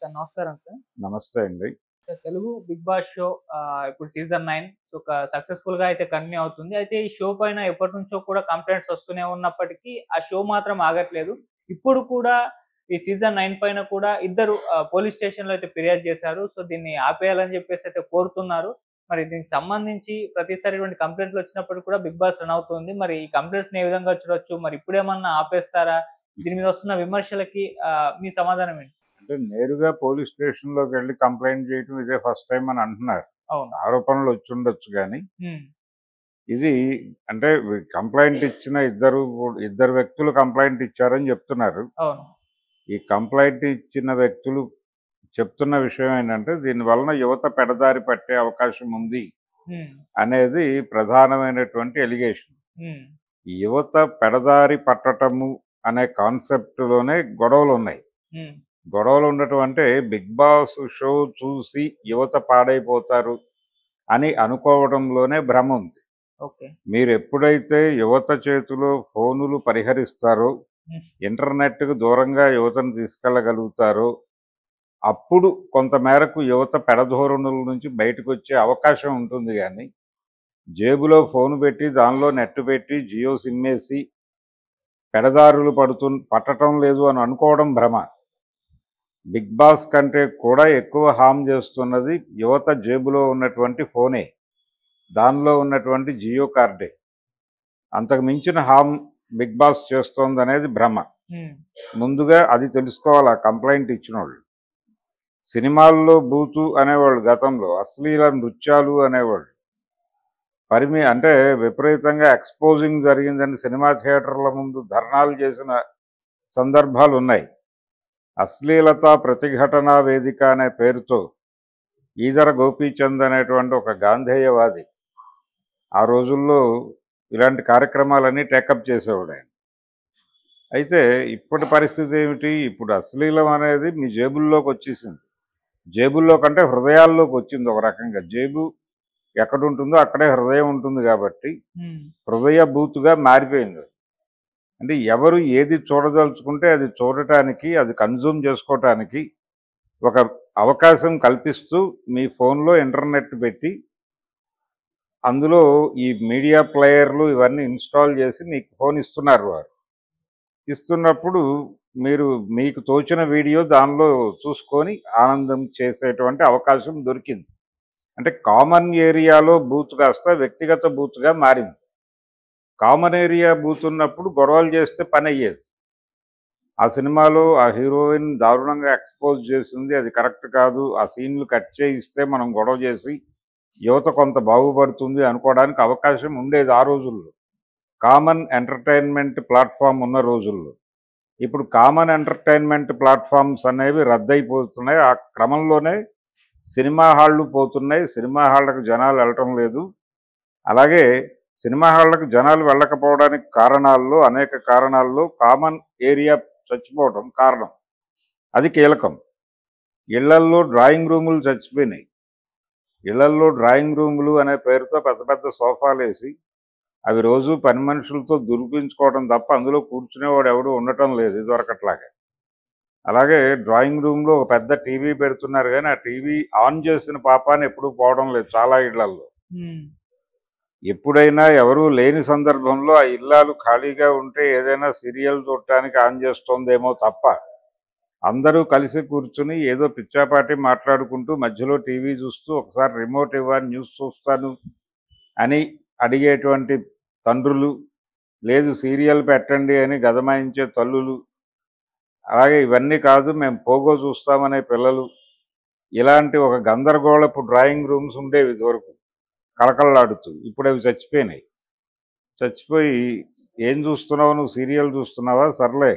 Sir నమస్కారం sir. నమస్తే అండి. Sir Telugu 'Bigg Boss' show ఇప్పుడు సీజన్ 9 సక్సెస్‌ఫుల్‌గా అయితే కంటిన్యూ అవుతుంది. అయితే ఈ షో పైన ఎప్పటినుంచో కూడా కంప్లెయింట్స్ వస్తూనే ఉన్నప్పటికీ ఆ షో మాత్రం ఆగట్లేదు. ఇప్పుడు కూడా ఈ సీజన్ 9 పైన కూడా ఇద్దరు పోలీస్ స్టేషన్‌లో అయితే ఫిర్యాదు చేశారు. దీన్ని ఆపేయాలని చెప్పేసి అయితే కోరుతున్నారు. మరి దీనికి సంబంధించి ప్రతిసారి ఇటువంటి కంప్లెయింట్లు వచ్చినప్పుడు కూడా 'బిగ్ బాస్' రన్ అవుతుంది. మరి ఈ కంప్లెయింట్స్‌ని ఏ విధంగా చూడొచ్చు? మరి ఇప్పుడేమన్నా ఆపేస్తారా? దీని మీద వస్తున్న విమర్శలకి మీ సమాధానం ఏంటి? అంటే నేరుగా పోలీస్ స్టేషన్‌లోకెళ్ళి కంప్లెయింట్ చేయటం ఇదే ఫస్ట్ టైమ్ అని అంటున్నారు. అవును. ఆరోపణలు వచ్చుండొచ్చు గానీ, హ్మ్. ఇది అంటే కంప్లెయింట్ ఇచ్చిన ఇద్దరు వ్యక్తులు కంప్లెయింట్ ఇచ్చారని చెప్తున్నారు. అవును. ఈ కంప్లెయింట్ ఇచ్చిన వ్యక్తులు చెప్తున్న విషయం ఏంటంటే, దీని వలన యువత పెడదారి పట్టే అవకాశం ఉంది హ్మ్. అనేది ప్రధానమైనటువంటి ఎలిగేషన్. హ్మ్. ఈ యువత పెడదారి పట్టటము అనే కాన్సెప్ట్‌లోనే గొడవలున్నాయి. హ్మ్. గొడవలు ఉండటం అంటే 'బిగ్ బాస్' షో చూసి యువత పాడైపోతారు అని అనుకోవడంలోనే భ్రమ ఉంది. ఓకే. మీరెప్పుడైతే యువత చేతిలో ఫోనులు పరిహరిస్తారో, హ్మ్. ఇంటర్నెట్‌కు దూరంగా యువతను తీసుకెళ్ళగలుగుతారో, అప్పుడు కొంతమేరకు యువత పెడధోరణుల నుంచి బయటకొచ్చే అవకాశం ఉంటుంది గానీ, జేబులో ఫోను పెట్టి, దానిలో నెట్ పెట్టి, జియో సిమ్మేసి పెడదారులు పట్టటం లేదు అని అనుకోవడం భ్రమ. 'బిగ్ బాస్' కంటే కూడా ఎక్కువ హార్మ్ చేస్తున్నది యువత జేబులో ఉన్నటువంటి ఫోనే. దానిలో ఉన్నటువంటి జియో కార్డే. అంతకు మించిన హార్మ్ 'బిగ్ బాస్' చేస్తోందనేది భ్రమ. హ్మ్. ముందుగా అది తెలుసుకోవాలి ఆ కంప్లెయింట్ ఇచ్చినోళ్ళు. సినిమాల్లో బూతు అనేవాళ్ళు గతంలో, అశ్లీల నృత్యాలు అనేవాళ్ళు. అంటే విపరీతంగా ఎక్స్‌పోజింగ్ జరిగిందని సినిమా థియేటర్ల ముందు ధర్నాలు చేసిన సందర్భాలున్నాయి. అశ్లీలత ప్రతిఘటనా వేదిక అనే పేరుతో ఈదర గోపీచంద్ అనేటువంటి ఒక గాంధేయవాది ఆ రోజుల్లో ఇలాంటి కార్యక్రమాలన్నీ టేకప్ చేసేవాడు ఆయన. అయితే ఇప్పటి పరిస్థితి ఏమిటి? ఇప్పుడు అశ్లీలం అనేది మీ జేబుల్లోకి వచ్చేసింది. జేబుల్లో కంటే హృదయాల్లోకి వచ్చింది ఒక రకంగా. జేబు ఎక్కడుంటుందో అక్కడే హృదయం ఉంటుంది కాబట్టి హ్మ్. హృదయ బూతుగా మారిపోయింది. అంటే ఎవరు ఏది చూడదలుచుకుంటే అది చూడటానికి, అది కన్జ్యూమ్ చేసుకోవటానికి ఒక అవకాశం కల్పిస్తూ మీ ఫోన్లో ఇంటర్నెట్ పెట్టి అందులో ఈ మీడియా ప్లేయర్లు ఇవన్నీ ఇన్స్టాల్ చేసి మీకు ఫోన్ ఇస్తున్నారు వారు. ఇస్తున్నప్పుడు మీరు మీకు తోచిన వీడియో దానిలో చూసుకొని ఆనందం చేసేటువంటి అవకాశం దొరికింది. అంటే కామన్ ఏరియాలో బూత్ కాస్త వ్యక్తిగత బూత్‌గా మారింది. కామన్ ఏరియా బూత్ ఉన్నప్పుడు గొడవలు చేస్తే పనయ్యేది. ఆ సినిమాలో ఆ హీరోయిన్ దారుణంగా ఎక్స్‌పోజ్ చేసింది. అది కరెక్ట్ కాదు. ఆ సీన్‌లు కట్ చేయిస్తే మనం గొడవ చేసి యువత కొంత బాగుపడుతుంది అనుకోవడానికి అవకాశం ఉండేది ఆ రోజుల్లో. కామన్ ఎంటర్‌టైన్‌మెంట్ ప్లాట్‌ఫార్మ్ ఉన్న రోజుల్లో. ఇప్పుడు కామన్ ఎంటర్‌టైన్‌మెంట్ ప్లాట్‌ఫార్మ్స్ అనేవి రద్దయిపోతున్నాయి. ఆ క్రమంలోనే సినిమా హాళ్ళు పోతున్నాయి. సినిమా హాళ్ళకి జనాలు వెళ్ళటం లేదు. అలాగే సినిమా హాళ్ళకి జనాలు వెళ్ళకపోవడానికి అనేక కారణాల్లో కామన్ ఏరియా చచ్చిపోవడం కారణం. అది కీలకం. ఇళ్లల్లో డ్రాయింగ్ రూములు చచ్చిపోయినాయి. ఇళ్లల్లో డ్రాయింగ్ రూములు అనే పేరుతో పెద్ద పెద్ద సోఫాలేసి అవి రోజు పని మనుషులతో దురిపించుకోవడం తప్ప అందులో కూర్చునేవాడు ఎవడు ఉండటం లేదు ఇదివరకట్లాగా. అలాగే డ్రాయింగ్ రూమ్‌లో ఒక పెద్ద టీవీ పెడుతున్నారు గానీ, ఆ టీవీ ఆన్ చేసిన పాపాన ఎప్పుడూ పోవడం లేదు చాలా ఇళ్లల్లో. హ్మ్. ఎప్పుడైనా ఎవరూ లేని సందర్భంలో ఆ ఇల్లాలు ఖాళీగా ఉంటే ఏదైనా సీరియల్ చూడటానికి ఆన్ చేస్తోందేమో తప్ప, అందరూ కలిసి కూర్చుని ఏదో పిచ్చాపాటి మాట్లాడుకుంటూ మధ్యలో టీవీ చూస్తూ ఒకసారి రిమోట్ ఇవ్వని న్యూస్ చూస్తాను అని అడిగేటువంటి తండ్రులు, లేదు సీరియల్ పెట్టండి అని గదమాయించే తల్లులు, అలాగే ఇవన్నీ కాదు మేము పోగో చూస్తామనే పిల్లలు, ఇలాంటి ఒక గందరగోళపు డ్రాయింగ్ రూమ్స్ ఉండేవి ఇదివరకు కళకళలాడుతూ. ఇప్పుడు అవి చచ్చిపోయినాయి. చచ్చిపోయి ఏం చూస్తున్నావు నువ్వు సీరియల్ చూస్తున్నావా? సర్లే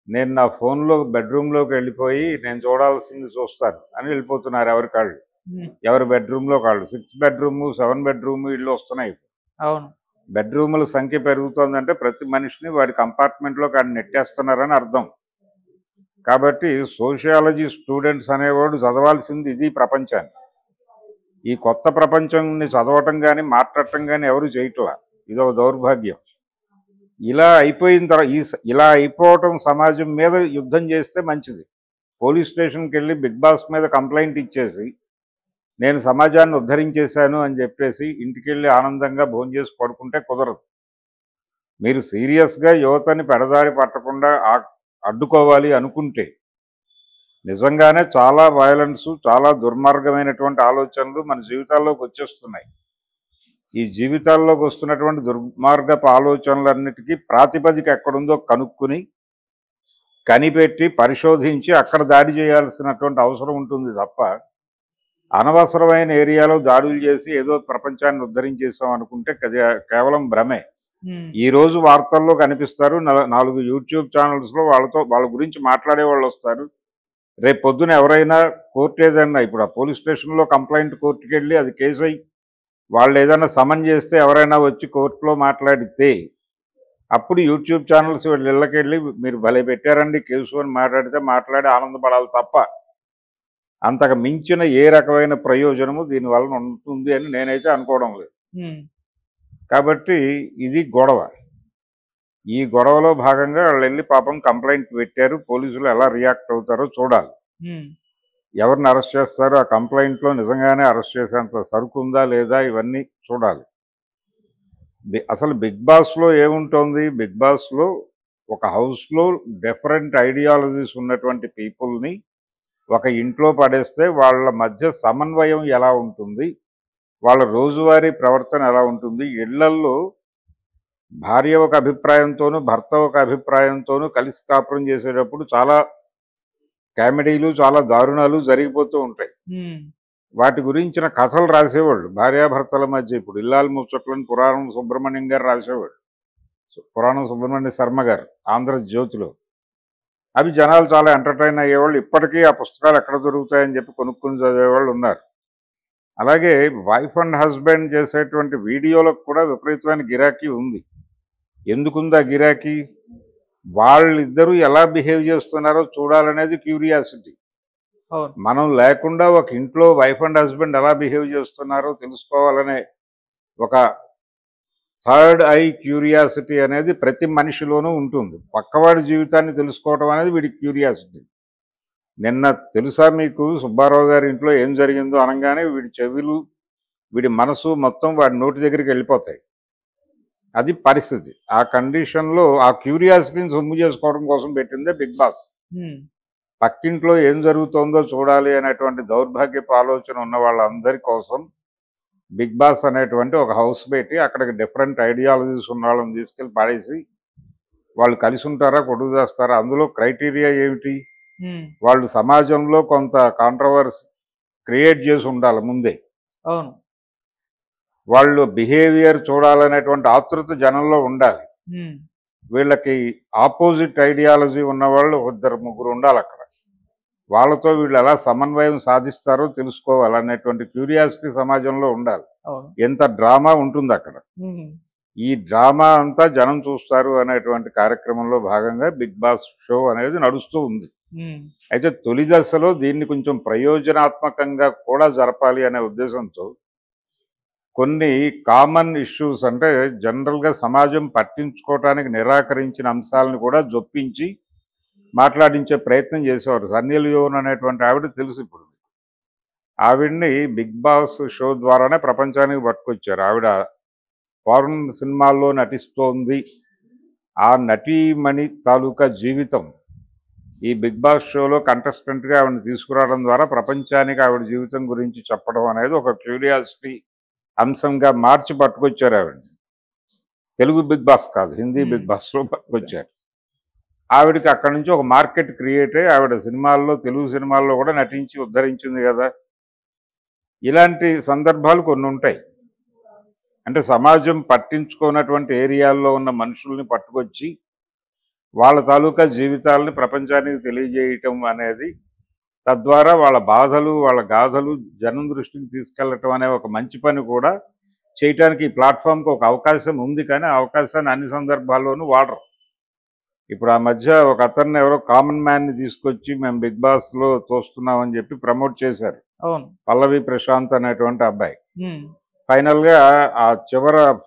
నేను నా ఫోన్లో బెడ్రూమ్లోకి వెళ్ళిపోయి నేను చూడాల్సింది చూస్తాను అని వెళ్ళిపోతున్నారు ఎవరికాళ్ళు. హ్మ్. ఎవరి బెడ్రూమ్లో కాళ్ళు. 6 బెడ్రూము 7 బెడ్రూము ఇళ్ళు వస్తున్నాయి. అవును. బెడ్రూముల సంఖ్య పెరుగుతోందంటే ప్రతి మనిషిని వాడి కంపార్ట్మెంట్లోకి ఆడ నెట్టేస్తున్నారని అర్థం. కాబట్టి సోషియాలజీ స్టూడెంట్స్ అనేవాడు చదవాల్సింది ఇది ప్రపంచాన్ని. ఈ కొత్త ప్రపంచాన్ని చదవటం కానీ మాట్లాడటం కానీ ఎవరు చేయట్లా. ఇదొక దౌర్భాగ్యం. ఇలా అయిపోయిన ఇలా అయిపోవటం సమాజం మీద యుద్ధం చేస్తే మంచిది. పోలీస్ స్టేషన్కి వెళ్ళి బిగ్ బాస్ మీద కంప్లైంట్ ఇచ్చేసి నేను సమాజాన్ని ఉద్ధరించేశాను అని చెప్పేసి ఇంటికి వెళ్ళి ఆనందంగా భోంచేసి పడుకుంటే కుదరదు. మీరు సీరియస్గా యువతని పెడదారి పట్టకుండా అడ్డుకోవాలి అనుకుంటే నిజంగానే చాలా వయలెన్స్, చాలా దుర్మార్గమైనటువంటి ఆలోచనలు మన జీవితాల్లోకి వచ్చేస్తున్నాయి. ఈ జీవితాల్లోకి వస్తున్నటువంటి దుర్మార్గపు ఆలోచనలన్నిటికీ ప్రాతిపదిక ఎక్కడుందో కనుక్కుని కనిపెట్టి పరిశోధించి అక్కడ దాడి చేయాల్సినటువంటి అవసరం ఉంటుంది తప్ప అనవసరమైన ఏరియాలో దాడులు చేసి ఏదో ప్రపంచాన్ని ఉద్ధరించేసాం అనుకుంటే కేవలం భ్రమే. ఈ రోజు వార్తల్లో కనిపిస్తారు, 4 యూట్యూబ్ ఛానల్స్లో వాళ్ళ గురించి మాట్లాడే వాళ్ళు వస్తారు. రేపు పొద్దున ఎవరైనా కోర్టు ఏదైనా ఇప్పుడు ఆ పోలీస్ స్టేషన్లో కంప్లైంట్ కోర్టుకి వెళ్ళి అది కేసు అయ్యి వాళ్ళు ఏదైనా సమన్ చేస్తే ఎవరైనా వచ్చి కోర్టులో మాట్లాడితే అప్పుడు యూట్యూబ్ ఛానల్స్ వీళ్ళ ఇళ్ళకి వెళ్ళి మీరు భలే పెట్టారండి కేసు అని మాట్లాడి ఆనందపడాలి తప్ప అంతకు మించిన ఏ రకమైన ప్రయోజనము దీనివల్ల ఉంటుంది అని నేనైతే అనుకోవడం లేదు. కాబట్టి ఇది గొడవ. ఈ గొడవలో భాగంగా వాళ్ళు వెళ్ళి పాపం కంప్లైంట్ పెట్టారు. పోలీసులు ఎలా రియాక్ట్ అవుతారో చూడాలి. ఎవరిని అరెస్ట్ చేస్తారో ఆ కంప్లైంట్లో నిజంగానే అరెస్ట్ చేసేంత సరుకు ఉందా లేదా ఇవన్నీ చూడాలి. అసలు బిగ్ బాస్లో ఏముంటుంది? బిగ్ బాస్లో ఒక హౌస్లో డిఫరెంట్ ఐడియాలజీస్ ఉన్నటువంటి పీపుల్ని ఒక ఇంట్లో పడేస్తే వాళ్ళ మధ్య సమన్వయం ఎలా ఉంటుంది, వాళ్ళ రోజువారీ ప్రవర్తన ఎలా ఉంటుంది, ఇళ్లల్లో భార్య ఒక అభిప్రాయంతోనూ భర్త ఒక అభిప్రాయంతోనూ కలిసి కాపురం చేసేటప్పుడు చాలా కామెడీలు, చాలా దారుణాలు జరిగిపోతూ ఉంటాయి. వాటి గురించిన కథలు రాసేవాళ్ళు భార్యాభర్తల మధ్య. ఇప్పుడు ఇల్లాలు ముచ్చట్లని పురాణం సుబ్రహ్మణ్యం గారు రాసేవాళ్ళు, పురాణం సుబ్రహ్మణ్య శర్మ గారు ఆంధ్రజ్యోతిలో. అవి జనాలు చాలా ఎంటర్టైన్ అయ్యేవాళ్ళు. ఇప్పటికీ ఆ పుస్తకాలు ఎక్కడ దొరుకుతాయని చెప్పి కొనుక్కుని చదివేవాళ్ళు ఉన్నారు. అలాగే వైఫ్ అండ్ హస్బెండ్ చేసేటువంటి వీడియోలకు కూడా విపరీతమైన గిరాకీ ఉంది. ఎందుకుంది ఆ గిరాకీ? వాళ్ళిద్దరూ ఎలా బిహేవ్ చేస్తున్నారో చూడాలనేది క్యూరియాసిటీ. మనం లేకుండా ఒక ఇంట్లో వైఫ్ అండ్ హస్బెండ్ ఎలా బిహేవ్ చేస్తున్నారో తెలుసుకోవాలనే ఒక థర్డ్ ఐ క్యూరియాసిటీ అనేది ప్రతి మనిషిలోనూ ఉంటుంది. పక్కవాడి జీవితాన్ని తెలుసుకోవడం అనేది వీడి క్యూరియాసిటీ. నిన్న తెలుసా మీకు సుబ్బారావు గారి ఇంట్లో ఏం జరిగిందో అనగానే వీడి చెవులు, వీడి మనసు మొత్తం వాడి నోటి దగ్గరికి వెళ్ళిపోతాయి. అది పరిస్థితి. ఆ కండిషన్లో ఆ క్యూరియాసిటీని సొమ్ము చేసుకోవడం కోసం పెట్టిందే బిగ్ బాస్. పక్కింట్లో ఏం జరుగుతోందో చూడాలి అనేటువంటి దౌర్భాగ్యపు ఆలోచన ఉన్న వాళ్ళందరి కోసం బిగ్ బాస్ అనేటువంటి ఒక హౌస్ పెట్టి అక్కడికి డిఫరెంట్ ఐడియాలజీస్ ఉన్న వాళ్ళని తీసుకెళ్ళి పడేసి వాళ్ళు కలిసి ఉంటారా, కొడుకు చేస్తారా, అందులో క్రైటీరియా ఏమిటి? వాళ్ళు సమాజంలో కొంత కాంట్రవర్సీ క్రియేట్ చేసి ఉండాలి ముందే. అవును, వాళ్ళు బిహేవియర్ చూడాలనేటువంటి ఆతృత జనంలో ఉండాలి. వీళ్ళకి ఆపోజిట్ ఐడియాలజీ ఉన్న వాళ్ళు 2-3 ఉండాలి అక్కడ. వాళ్ళతో వీళ్ళు ఎలా సమన్వయం సాధిస్తారో తెలుసుకోవాలనేటువంటి క్యూరియాసిటీ సమాజంలో ఉండాలి. ఎంత డ్రామా ఉంటుంది అక్కడ. ఈ డ్రామా అంతా జనం చూస్తారు అనేటువంటి కార్యక్రమంలో భాగంగా బిగ్ బాస్ షో అనేది నడుస్తూ ఉంది. అయితే తొలి దశలో దీన్ని కొంచెం ప్రయోజనాత్మకంగా కూడా జరపాలి అనే ఉద్దేశంతో కొన్ని కామన్ ఇష్యూస్, అంటే జనరల్గా సమాజం పట్టించుకోవటానికి నిరాకరించిన అంశాలను కూడా జొప్పించి మాట్లాడించే ప్రయత్నం చేసేవారు. సన్నీ లియోన్ అనేటువంటి ఆవిడ తెలుసు ఇప్పుడు. ఆవిడ్ని బిగ్ బాస్ షో ద్వారానే ప్రపంచానికి పట్టుకొచ్చారు. ఆవిడ ఫారెన్ సినిమాల్లో నటిస్తోంది. ఆ నటీమణి తాలూకా జీవితం ఈ బిగ్ బాస్ షోలో కంటెస్టెంట్గా ఆవిడని తీసుకురావడం ద్వారా ప్రపంచానికి ఆవిడ జీవితం గురించి చెప్పడం అనేది ఒక క్యూరియాసిటీ అంశంగా మార్చి పట్టుకొచ్చారు ఆవిడని. తెలుగు బిగ్ బాస్ కాదు, హిందీ బిగ్ బాస్లో పట్టుకొచ్చారు. ఆవిడకి అక్కడి నుంచి ఒక మార్కెట్ క్రియేట్ అయ్యి ఆవిడ సినిమాల్లో, తెలుగు సినిమాల్లో కూడా నటించి ఉద్ధరించింది కదా. ఇలాంటి సందర్భాలు కొన్ని ఉంటాయి. అంటే సమాజం పట్టించుకున్నటువంటి ఏరియాల్లో ఉన్న మనుషుల్ని పట్టుకొచ్చి వాళ్ళ తాలూకా జీవితాలని ప్రపంచానికి తెలియజేయటం అనేది, తద్వారా వాళ్ళ బాధలు, వాళ్ళ గాథలు జనం దృష్టికి తీసుకెళ్ళటం అనే ఒక మంచి పని కూడా చేయటానికి ఈ ప్లాట్ఫామ్కి ఒక అవకాశం ఉంది. కానీ ఆ అవకాశాన్ని అన్ని సందర్భాల్లోనూ వాడరు. ఇప్పుడు ఆ మధ్య ఒక అతన్ని ఎవరో కామన్ మ్యాన్ని తీసుకొచ్చి మేము బిగ్ బాస్లో తోస్తున్నామని చెప్పి ప్రమోట్ చేశారు. పల్లవి ప్రశాంత్ అనేటువంటి అబ్బాయి. ఫైనల్గా ఆ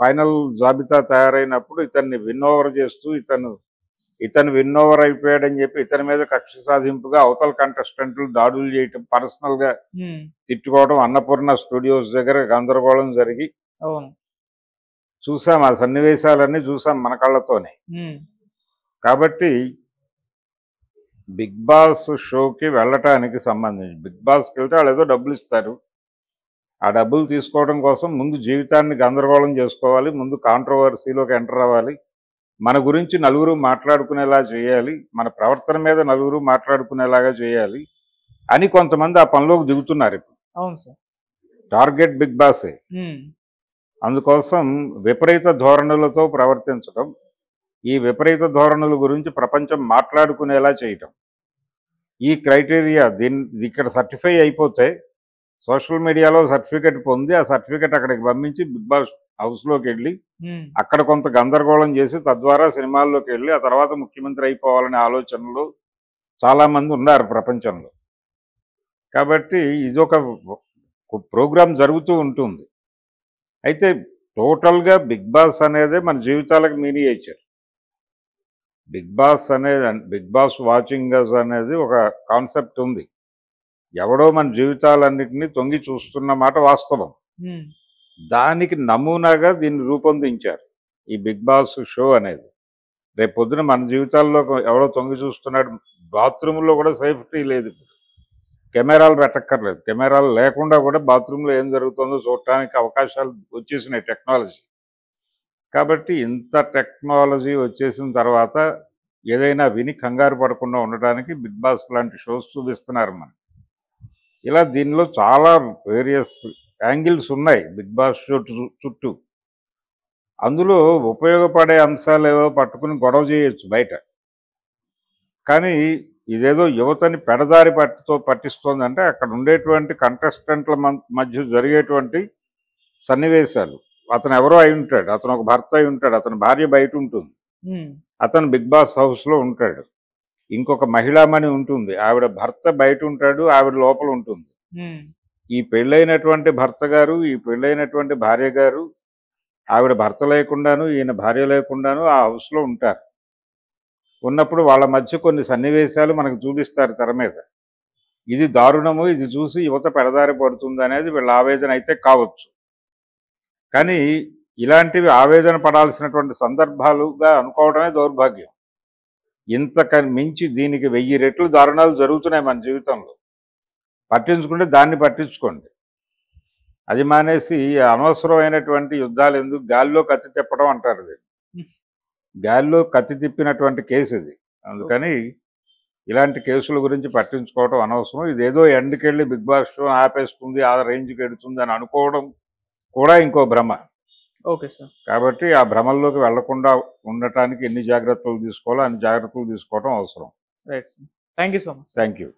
ఫైనల్ జాబితా తయారైనప్పుడు ఇతన్ని విన్ ఓవర్ చేస్తూ ఇతను ఇతను విన్ ఓవర్ అయిపోయాడని చెప్పి ఇతని మీద కక్ష సాధింపుగా అవతల కంటెస్టెంట్లు దాడులు చేయటం, పర్సనల్గా ఉమ్, తిట్టుకోవడం, అన్నపూర్ణ స్టూడియోస్ దగ్గర గందరగోళం జరిగి అవును. చూసాం. ఆ సన్నివేశాలన్నీ చూసాం మన కళ్ళతోనే. ఉమ్, కాబట్టి బిగ్ బాస్ షోకి వెళ్ళటానికి సంబంధించి బిగ్ బాస్కి వెళ్తే వాళ్ళు ఏదో డబ్బులు ఇస్తారు. ఆ డబ్బులు తీసుకోవడం కోసం ముందు జీవితాన్ని గందరగోళం చేసుకోవాలి, ముందు కాంట్రవర్సీలోకి ఎంటర్ అవ్వాలి, మన గురించి నలుగురు మాట్లాడుకునేలా చేయాలి, మన ప్రవర్తన మీద నలుగురు మాట్లాడుకునేలాగా చేయాలి అని కొంతమంది ఆ పనిలోకి దిగుతున్నారు. ఇప్పుడు అవును సార్. టార్గెట్ బిగ్ బాసే. ఉమ్, అందుకోసం విపరీత ధోరణులతో ప్రవర్తించడం, ఈ విపరీత ధోరణుల గురించి ప్రపంచం మాట్లాడుకునేలా చేయటం, ఈ క్రైటీరియా ఇక్కడ సర్టిఫై అయిపోతే సోషల్ మీడియాలో సర్టిఫికెట్ పొంది ఆ సర్టిఫికెట్ అక్కడికి పంపించి బిగ్ బాస్ హౌస్లోకి వెళ్ళి ఉమ్, అక్కడ కొంత గందరగోళం చేసి తద్వారా సినిమాల్లోకి వెళ్ళి ఆ తర్వాత ముఖ్యమంత్రి అయిపోవాలనే ఆలోచనలు చాలామంది ఉన్నారు ప్రపంచంలో. కాబట్టి ఇదొక ప్రోగ్రాం జరుగుతూ ఉంటుంది. అయితే టోటల్గా బిగ్ బాస్ అనేది మన జీవితాలకు miniature. Bigg Boss watching us అనేది ఒక కాన్సెప్ట్ ఉంది. ఎవడో మన జీవితాలన్నింటినీ తొంగి చూస్తున్న మాట వాస్తవం. ఉమ్, దానికి నమూనాగా దీన్ని రూపొందించారు ఈ బిగ్ బాస్ షో అనేది. రేపు పొద్దున మన జీవితాల్లో ఎవడో తొంగి చూస్తున్నాడు. బాత్రూంలో కూడా సేఫ్టీ లేదు. కెమెరాలు పెట్టక్కర్లేదు. కెమెరాలు లేకుండా కూడా బాత్రూంలో ఏం జరుగుతుందో చూడటానికి అవకాశాలు వచ్చేసినాయి టెక్నాలజీ. కాబట్టి ఇంత టెక్నాలజీ వచ్చేసిన తర్వాత ఏదైనా విని కంగారు పడకుండా ఉండటానికి బిగ్ బాస్ లాంటి షోస్ చూపిస్తున్నారు మనం. ఇలా దీనిలో చాలా వేరియస్ యాంగిల్స్ ఉన్నాయి బిగ్ బాస్ షో చుట్టూ. అందులో ఉపయోగపడే అంశాలు ఏవో పట్టుకుని గొడవ చేయొచ్చు బయట. కానీ ఇదేదో యువతని పెడదారి పట్టిస్తోందంటే అక్కడ ఉండేటువంటి కంటెస్టెంట్ల మధ్య జరిగేటువంటి సన్నివేశాలు. అతను ఎవరో అయి ఉంటాడు, అతను ఒక భర్త అయి ఉంటాడు, అతని భార్య బయట ఉంటుంది, ఉమ్, అతను బిగ్ బాస్ హౌస్లో ఉంటాడు, ఇంకొక మహిళామణి ఉంటుంది, ఆవిడ భర్త బయట ఉంటాడు, ఆవిడ లోపల ఉంటుంది. ఉమ్, ఈ పెళ్ళైనటువంటి భర్త గారు, ఈ పెళ్ళైనటువంటి భార్య గారు, ఆవిడ భర్త లేకుండాను ఈయన భార్య లేకుండాను ఆ హౌస్లో ఉంటారు. ఉన్నప్పుడు వాళ్ళ మధ్య కొన్ని సన్నివేశాలు మనకు చూపిస్తారు తెర మీద. ఇది దారుణము, ఇది చూసి యువత పెడదారి పడుతుంది అనేది వీళ్ళ ఆవేదన అయితే కావచ్చు. కానీ ఇలాంటివి ఆవేదన పడాల్సినటువంటి సందర్భాలుగా అనుకోవడమే దౌర్భాగ్యం. ఇంతకని మించి దీనికి 1000 రెట్లు దారుణాలు జరుగుతున్నాయి మన జీవితంలో. పట్టించుకుంటే దాన్ని పట్టించుకోండి. అది మానేసి అనవసరమైనటువంటి యుద్ధాలు ఎందుకు, గాలిలో కత్తి తిప్పడం అంటారు. ఇది గాలిలో కత్తి తిప్పినటువంటి కేసు ఇది. అందుకని ఇలాంటి కేసుల గురించి పట్టించుకోవడం అనవసరం. ఇదేదో ఎండ్కెళ్ళి బిగ్ బాస్ షో ఆపేస్తుంది, ఆ రేంజ్కి ఎడుతుంది అని అనుకోవడం కూడా ఇంకో భ్రమ. Okay sir. కాబట్టి ఆ భ్రమల్లోకి వెళ్లకుండా ఉండటానికి ఎన్ని జాగ్రత్తలు తీసుకోవాలో అన్ని జాగ్రత్తలు తీసుకోవడం అవసరం. Right sir. Thank you so much. Thank you.